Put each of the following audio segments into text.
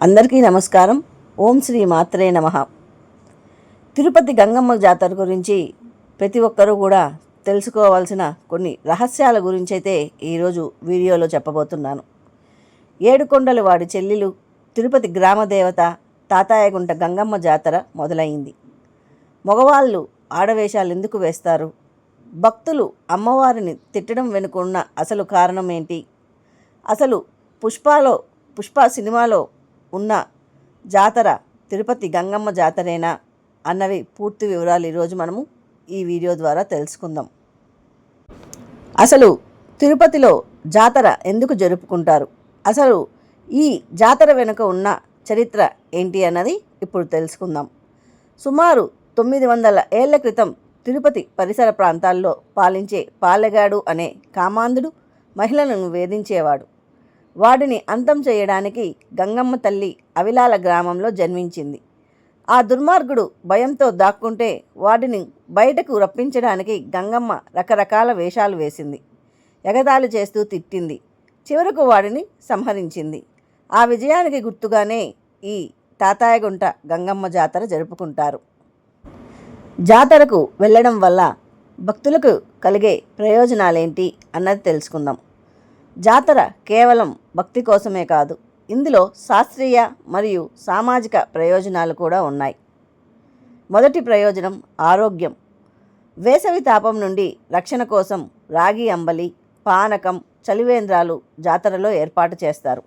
అందరికీ నమస్కారం. ఓం శ్రీ మాత్రే నమః. తిరుపతి గంగమ్మ జాతర గురించి ప్రతి ఒక్కరూ కూడా తెలుసుకోవాల్సిన కొన్ని రహస్యాల గురించి అయితే ఈరోజు వీడియోలో చెప్పబోతున్నాను. ఏడుకొండల వాడి చెల్లెలు తిరుపతి గ్రామదేవత తాతాయగుంట గంగమ్మ జాతర మొదలైంది. మగవాళ్ళు ఆడవేషాలు ఎందుకు వేస్తారు? భక్తులు అమ్మవారిని తిట్టడం వెనుకున్న అసలు కారణం ఏంటి? అసలు పుష్ప సినిమాలో ఉన్న జాతర తిరుపతి గంగమ్మ జాతరేనా అన్నవి పూర్తి వివరాలు ఈరోజు మనము ఈ వీడియో ద్వారా తెలుసుకుందాం. అసలు తిరుపతిలో జాతర ఎందుకు జరుపుకుంటారు? అసలు ఈ జాతర వెనుక ఉన్న చరిత్ర ఏంటి అన్నది ఇప్పుడు తెలుసుకుందాం. సుమారు 900 ఏళ్ల క్రితం తిరుపతి పరిసర ప్రాంతాల్లో పాలించే పాలెగాడు అనే కామాంధుడు మహిళలను వేధించేవాడు. వాడిని అంతం చేయడానికి గంగమ్మ తల్లి అవిలాల గ్రామంలో జన్మించింది. ఆ దుర్మార్గుడు భయంతో దాక్కుంటే వాడిని బయటకు రప్పించడానికి గంగమ్మ రకరకాల వేషాలు వేసింది. ఎగతాళి చేస్తూ తిట్టింది. చివరకు వాడిని సంహరించింది. ఆ విజయానికి గుర్తుగానే ఈ తాతాయగుంట గంగమ్మ జాతర జరుపుకుంటారు. జాతరకు వెళ్ళడం వల్ల భక్తులకు కలిగే ప్రయోజనాలేంటి అన్నది తెలుసుకుందాం. జాతర కేవలం భక్తి కోసమే కాదు, ఇందులో శాస్త్రీయ మరియు సామాజిక ప్రయోజనాలు కూడా ఉన్నాయి. మొదటి ప్రయోజనం ఆరోగ్యం. వేసవి తాపం నుండి రక్షణ కోసం రాగి అంబలి, పానకం, చలివేంద్రాలు జాతరలో ఏర్పాటు చేస్తారు.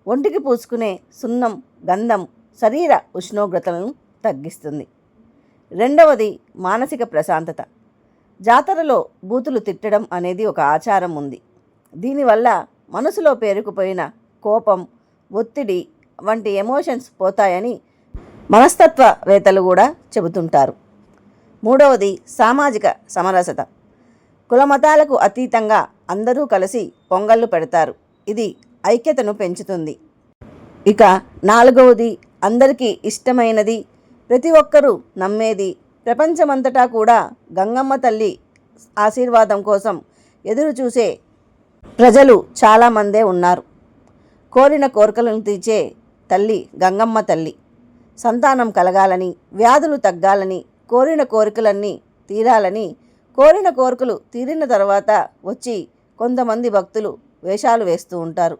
ఒంటికి పూసుకునే సున్నం, గంధం శరీర ఉష్ణోగ్రతలను తగ్గిస్తుంది. రెండవది మానసిక ప్రశాంతత. జాతరలో బూతులు తిట్టడం అనేది ఒక ఆచారం ఉంది. దీనివల్ల మనసులో పేరుకుపోయిన కోపం, ఒత్తిడి వంటి ఎమోషన్స్ పోతాయని మనస్తత్వవేత్తలు కూడా చెబుతుంటారు. మూడవది సామాజిక సమరసత. కులమతాలకు అతీతంగా అందరూ కలిసి పొంగళ్ళు పెడతారు. ఇది ఐక్యతను పెంచుతుంది. ఇక నాలుగవది అందరికీ ఇష్టమైనది, ప్రతి ఒక్కరూ నమ్మేది, ప్రపంచమంతటా కూడా గంగమ్మ తల్లి ఆశీర్వాదం కోసం ఎదురు చూసే ప్రజలు చాలామందే ఉన్నారు. కోరిన కోరికలను తీర్చే తల్లి గంగమ్మ తల్లి. సంతానం కలగాలని, వ్యాధులు తగ్గాలని, కోరిన కోరికలన్నీ తీరాలని, కోరిన కోరికలు తీరిన తర్వాత వచ్చి కొంతమంది భక్తులు వేషాలు వేస్తూ ఉంటారు.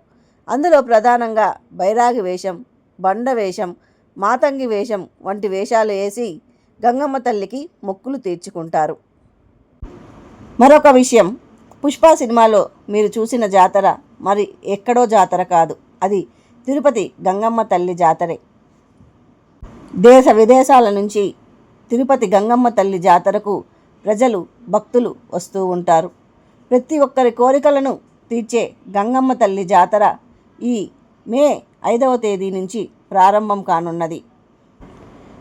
అందులో ప్రధానంగా బైరాగి వేషం, బండ వేషం, మాతంగి వేషం వంటి వేషాలు వేసి గంగమ్మ తల్లికి మొక్కులు తీర్చుకుంటారు. మరొక విషయం, పుష్ప సినిమాలో మీరు చూసిన జాతర మరి ఎక్కడో జాతర కాదు, అది తిరుపతి గంగమ్మ తల్లి జాతరే. దేశ విదేశాల నుంచి తిరుపతి గంగమ్మ తల్లి జాతరకు ప్రజలు, భక్తులు వస్తూ ఉంటారు. ప్రతి ఒక్కరి కోరికలను తీర్చే గంగమ్మ తల్లి జాతర ఈ మే 5వ తేదీ నుంచి ప్రారంభం కానున్నది.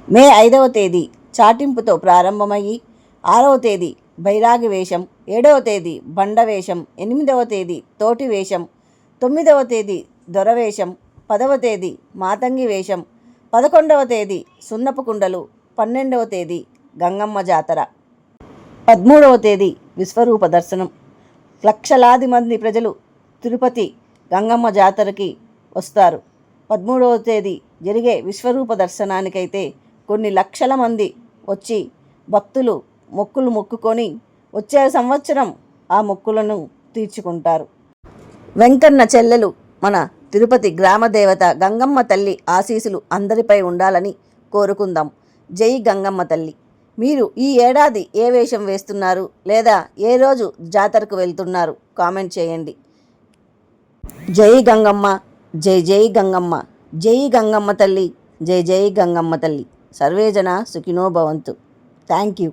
మే 5వ తేదీ చాటింపుతో ప్రారంభమయ్యి 6వ తేదీ బైరాగి వేషం, 7వ తేదీ బండ వేషం, 8వ తేదీ తోటి వేషం, 9వ తేదీ దొరవేషం, 10వ తేదీ మాతంగి వేషం, 11వ తేదీ సున్నపు కుండలు, 12వ తేదీ గంగమ్మ జాతర, 13వ తేదీ విశ్వరూప దర్శనం. లక్షలాది మంది ప్రజలు తిరుపతి గంగమ్మ జాతరకి వస్తారు. 13వ తేదీ జరిగే విశ్వరూప దర్శనానికైతే కొన్ని లక్షల మంది వచ్చి భక్తులు మొక్కులు మొక్కుకొని వచ్చే సంవత్సరం ఆ మొక్కులను తీర్చుకుంటారు. వెంకన్న చెల్లెలు మన తిరుపతి గ్రామదేవత గంగమ్మ తల్లి ఆశీస్సులు అందరిపై ఉండాలని కోరుకుందాం. జై గంగమ్మ తల్లి. మీరు ఈ ఏడాది ఏ వేషం వేస్తున్నారు లేదా ఏ రోజు జాతరకు వెళ్తున్నారు కామెంట్ చేయండి. జై గంగమ్మ, జై జై గంగమ్మ, జై గంగమ్మ తల్లి, జై జై గంగమ్మ తల్లి. సర్వేజన సుఖినో భవంతు. Thank you.